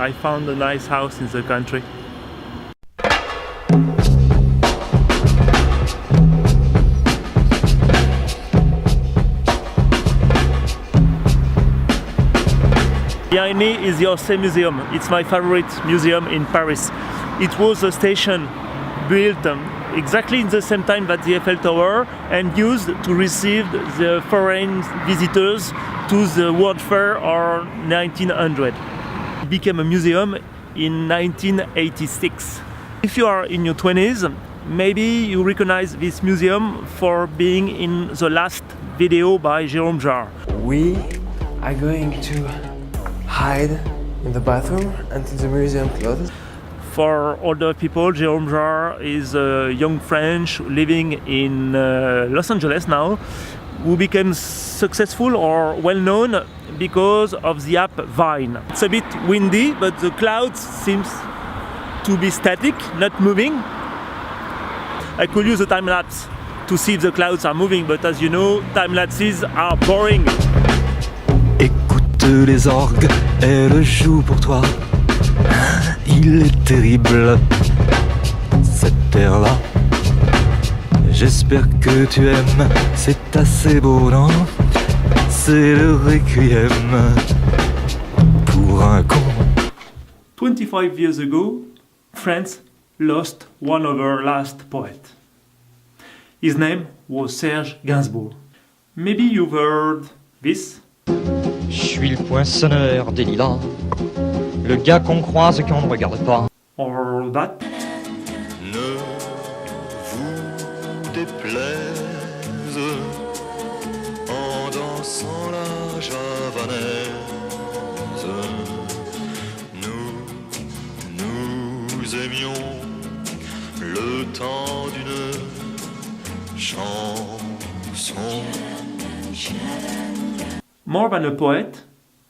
I found a nice house in the country. Behind me is the Orsay Museum. It's my favorite museum in Paris. It was a station built exactly in the same time that the Eiffel Tower and used to receive the foreign visitors to the World Fair of 1900. It became a museum in 1986. If you are in your 20s, maybe you recognize this museum for being in the last video by Jérôme Jarre. We are going to hide in the bathroom until the museum closes. For older people, Jérôme Jarre is a young French living in Los Angeles now, who became successful or well-known because of the app Vine. It's a bit windy, but the clouds seems to be static, not moving. I could use a time-lapse to see if the clouds are moving, but as you know, time-lapses are boring. Écoute les orgues, elle joue pour toi. Il est terrible, cet air-là. J'espère que tu aimes, c'est assez beau, non? C'est le requiem pour un con. 25 years ago, France lost one of her last poets. His name was Serge Gainsbourg. Maybe you've heard this. Je suis le poinçonneur des lilas, le gars qu'on croise et qu'on ne regarde pas. Or that. Ne vous déplaise en dansant la javanaise. Nous aimions le temps d'une chanson. More than a poet,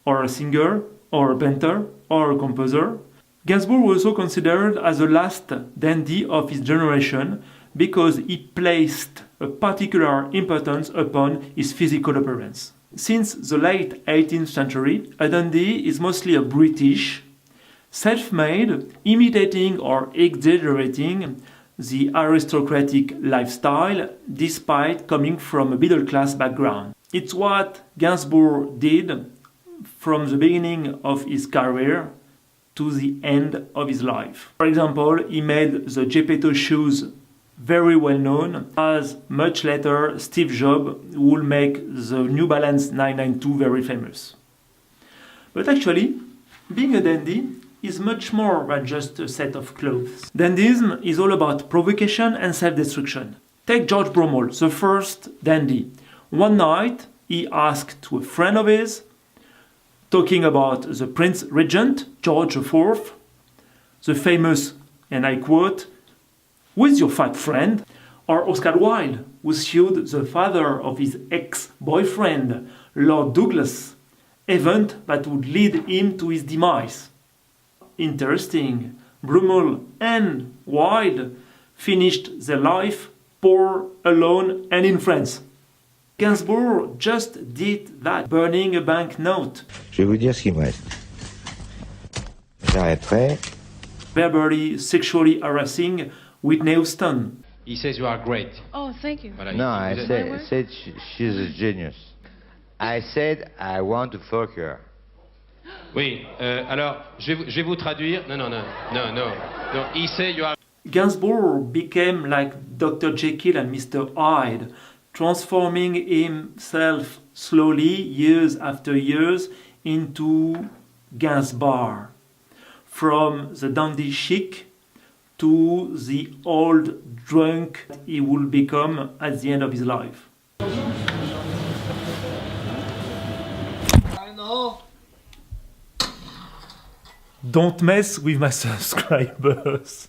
or a singer, or a painter, or a composer, Gainsbourg was also considered as the last dandy of his generation because he placed a particular importance upon his physical appearance. Since the late 18th century, a dandy is mostly a British, self-made, imitating or exaggerating the aristocratic lifestyle despite coming from a middle-class background. It's what Gainsbourg did from the beginning of his career to the end of his life. For example, he made the Gepetto shoes very well known, as much later Steve Jobs will make the New Balance 992 very famous. But actually, being a dandy is much more than just a set of clothes. Dandyism is all about provocation and self-destruction. Take George Brummel, the first dandy. One night, he asked to a friend of his, talking about the Prince Regent, George IV, the famous, and I quote, "Who is your fat friend?" Or Oscar Wilde, who sued the father of his ex-boyfriend, Lord Douglas, event that would lead him to his demise. Interesting, Brummel and Wilde finished their life poor, alone, and in France. Gainsbourg just did that, burning a banknote. Je vais vous dire ce qu'il me reste. J'arrêterai. Verbally, sexually harassing Whitney Houston. He says you are great. Oh, thank you. Voilà, No, I il- said she's a genius. I said I want to fuck her. Oui, alors, je vais vous traduire. Non. He said you are... Gainsbourg became like Dr. Jekyll and Mr. Hyde, transforming himself slowly, years after years, into Gainsbarre. From the dandy chic to the old drunk he will become at the end of his life. Don't mess with my subscribers.